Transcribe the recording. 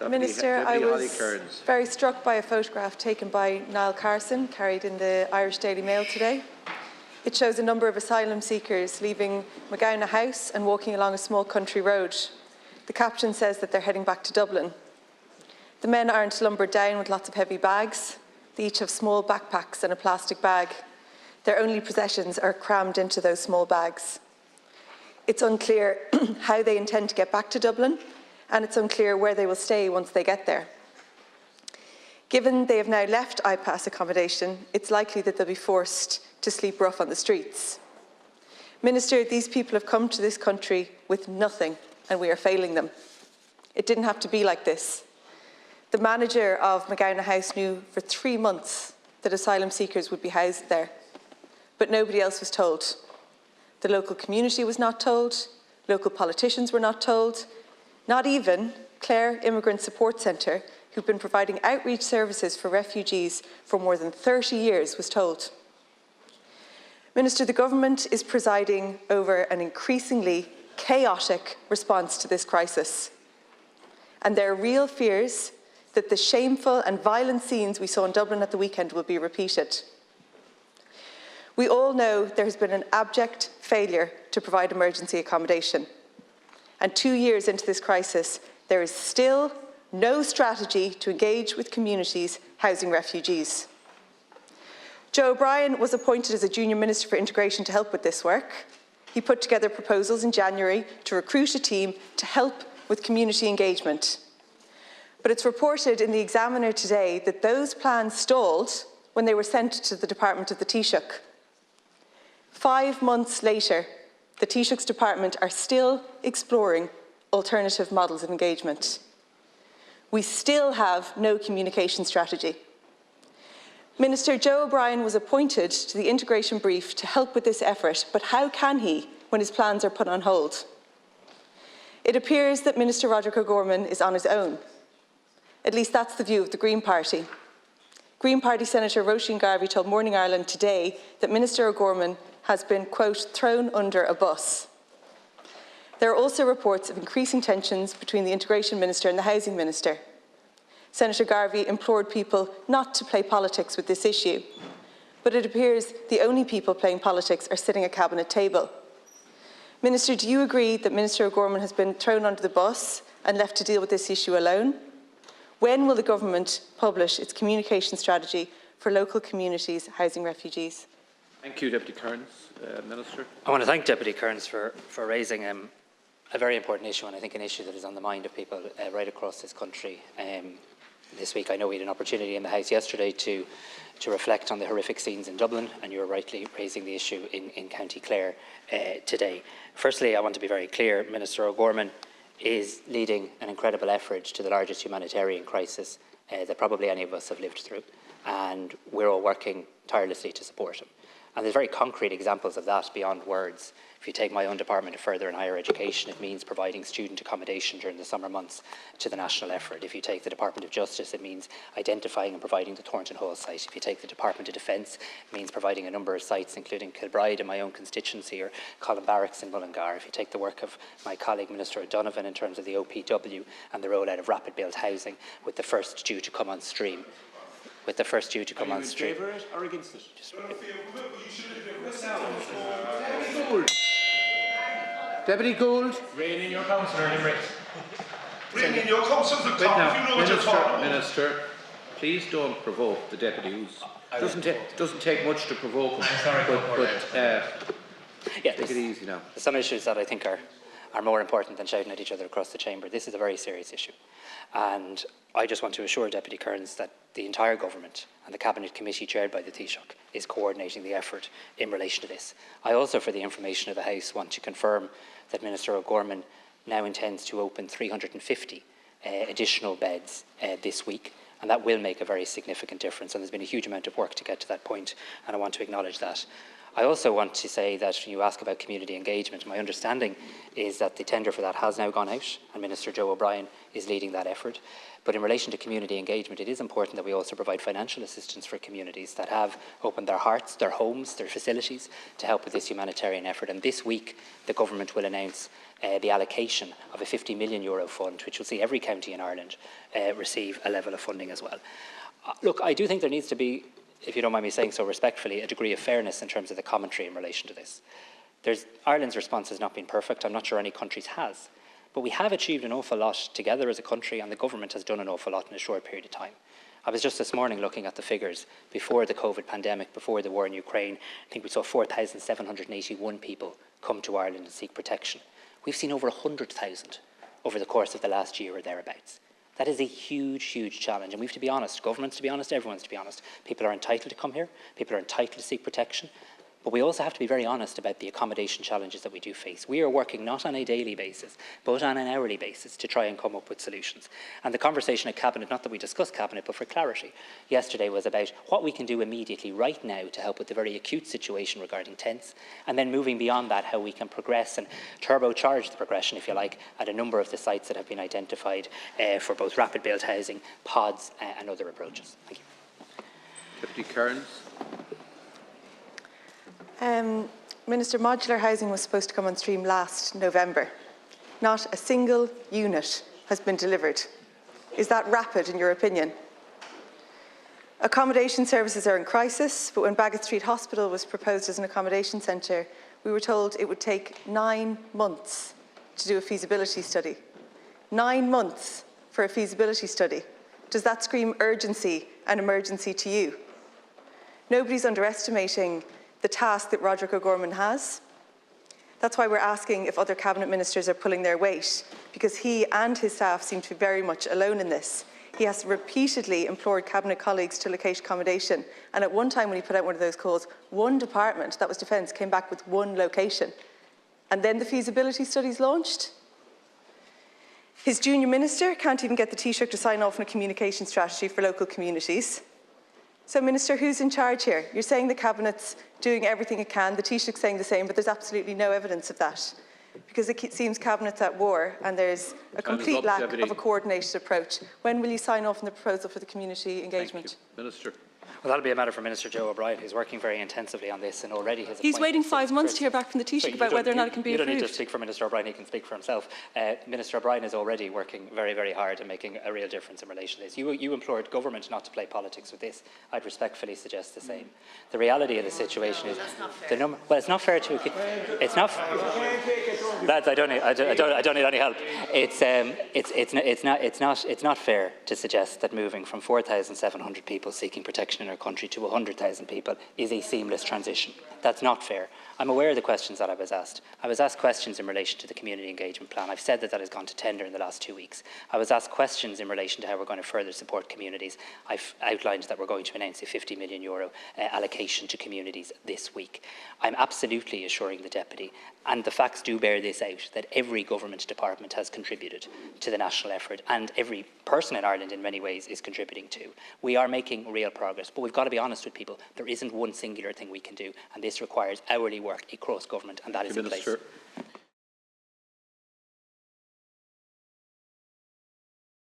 Minister, I was very struck by a photograph taken by Niall Carson, carried in the Irish Daily Mail today. It shows a number of asylum seekers leaving Magownagh House and walking along a small country road. The caption says that they're heading back to Dublin. The men aren't lumbered down with lots of heavy bags. They each have small backpacks and a plastic bag. Their only possessions are crammed into those small bags. It's unclear how they intend to get back to Dublin, and it's unclear where they will stay once they get there. Given they have now left IPAS accommodation, it's likely that they'll be forced to sleep rough on the streets. Minister, these people have come to this country with nothing, and we are failing them. It didn't have to be like this. The manager of Magownagh House knew for 3 months that asylum seekers would be housed there, but nobody else was told. The local community was not told, local politicians were not told, not even Clare Immigrant Support Centre, who've been providing outreach services for refugees for more than 30 years, was told. Minister, the government is presiding over an increasingly chaotic response to this crisis. And there are real fears that the shameful and violent scenes we saw in Dublin at the weekend will be repeated. We all know there has been an abject failure to provide emergency accommodation. And 2 years into this crisis, there is still no strategy to engage with communities housing refugees. Joe O'Brien was appointed as a junior minister for integration to help with this work. He put together proposals in January to recruit a team to help with community engagement. But it's reported in the Examiner today that those plans stalled when they were sent to the Department of the Taoiseach. 5 months later, the Taoiseach's department are still exploring alternative models of engagement. We still have no communication strategy. Minister Joe O'Brien was appointed to the integration brief to help with this effort, but how can he when his plans are put on hold? It appears that Minister Roderick O'Gorman is on his own. At least that's the view of the Green Party. Green Party Senator Roisin Garvey told Morning Ireland today that Minister O'Gorman has been, quote, thrown under a bus. There are also reports of increasing tensions between the Integration Minister and the Housing Minister. Senator Garvey implored people not to play politics with this issue, but it appears the only people playing politics are sitting at Cabinet table. Minister, do you agree that Minister O'Gorman has been thrown under the bus and left to deal with this issue alone? When will the government publish its communication strategy for local communities housing refugees? Thank you, Deputy Cairns. Minister. I want to thank Deputy Cairns for raising a very important issue, and I think an issue that is on the mind of people right across this country. This week I know we had an opportunity in the House yesterday to reflect on the horrific scenes in Dublin, and you are rightly raising the issue in County Clare today. Firstly, I want to be very clear, Minister O'Gorman is leading an incredible effort to the largest humanitarian crisis that probably any of us have lived through, and we're all working tirelessly to support him. And there's very concrete examples of that beyond words. If you take my own Department of Further and Higher Education, it means providing student accommodation during the summer months to the national effort. If you take the Department of Justice, it means identifying and providing the Thornton Hall site. If you take the Department of Defence, it means providing a number of sites, including Kilbride in my own constituency or Colin Barracks in Mullingar. If you take the work of my colleague Minister O'Donovan in terms of the OPW and the rollout of rapid build housing, with the first due to come on stream. Are you in favour of it or against it? Deputy Gould. Rein in your councillor, Limerick. Rein in your councillor, if you know what you're talking about. Minister, please don't provoke the deputy. Doesn't take much to provoke him. I'm sorry, yeah, take it easy now. Some issues that I think are more important than shouting at each other across the chamber. This is a very serious issue. And I just want to assure Deputy Cairns that the entire government and the Cabinet Committee chaired by the Taoiseach is coordinating the effort in relation to this. I also, for the information of the House, want to confirm that Minister O'Gorman now intends to open 350 additional beds this week, and that will make a very significant difference, and there's been a huge amount of work to get to that point, and I want to acknowledge that. I also want to say that you ask about community engagement. My understanding is that the tender for that has now gone out, and Minister Joe O'Brien is leading that effort. But in relation to community engagement, it is important that we also provide financial assistance for communities that have opened their hearts, their homes, their facilities to help with this humanitarian effort. And this week, the government will announce the allocation of a €50 million fund, which will see every county in Ireland receive a level of funding as well. Look, I do think there needs to be, if you don't mind me saying so respectfully, a degree of fairness in terms of the commentary in relation to this. Ireland's response has not been perfect. I'm not sure any country's has. But we have achieved an awful lot together as a country, and the government has done an awful lot in a short period of time. I was just this morning looking at the figures before the COVID pandemic, before the war in Ukraine. I think we saw 4,781 people come to Ireland and seek protection. We've seen over 100,000 over the course of the last year or thereabouts. That is a huge, huge challenge. And we have to be honest, governments to be honest, everyone's to be honest. People are entitled to come here, people are entitled to seek protection. But we also have to be very honest about the accommodation challenges that we do face. We are working not on a daily basis, but on an hourly basis to try and come up with solutions. And the conversation at Cabinet, not that we discussed Cabinet, but for clarity, yesterday was about what we can do immediately right now to help with the very acute situation regarding tents, and then moving beyond that, how we can progress and turbocharge the progression, if you like, at a number of the sites that have been identified for both rapid build housing, pods and other approaches. Thank you. Deputy Cairns. Minister, modular housing was supposed to come on stream last November. Not a single unit has been delivered. Is that rapid in your opinion? Accommodation services are in crisis, but when Baggot Street Hospital was proposed as an accommodation centre, we were told it would take 9 months to do a feasibility study. 9 months for a feasibility study. Does that scream urgency and emergency to you? Nobody's underestimating the task that Roderick O'Gorman has. That's why we're asking if other cabinet ministers are pulling their weight, because he and his staff seem to be very much alone in this. He has repeatedly implored cabinet colleagues to locate accommodation, and at one time when he put out one of those calls, one department, that was Defence, came back with one location. And then the feasibility studies launched. His junior minister can't even get the Taoiseach to sign off on a communication strategy for local communities. So, Minister, who's in charge here? You're saying the Cabinet's doing everything it can, the Taoiseach's saying the same, but there's absolutely no evidence of that. Because it seems Cabinet's at war and there's a complete lack of a coordinated approach. When will you sign off on the proposal for the community engagement? Thank you. Minister. Well, that'll be a matter for Minister Joe O'Brien, who's working very intensively on this and already has... He's waiting 5 months to hear back from the Taoiseach about whether or not it can be approved. You don't need to speak for Minister O'Brien, he can speak for himself. Minister O'Brien is already working very, very hard and making a real difference in relation to this. You implored government not to play politics with this. I'd respectfully suggest the same. The reality of the situation is... the number. Well, it's not fair to... It's not... Lads, I don't need any help. It's not fair to suggest that moving from 4,700 people seeking protection in our country to 100,000 people is a seamless transition. That's not fair. I'm aware of the questions that I was asked. I was asked questions in relation to the community engagement plan. I've said that has gone to tender in the last 2 weeks. I was asked questions in relation to how we're going to further support communities. I've outlined that we're going to announce a €50 million allocation to communities this week. I'm absolutely assuring the Deputy, and the facts do bear this out, that every government department has contributed to the national effort, and every person in Ireland in many ways is contributing too. We are making real progress, but we've got to be honest with people. There isn't one singular thing we can do, and this requires hourly work across government, and that is in place.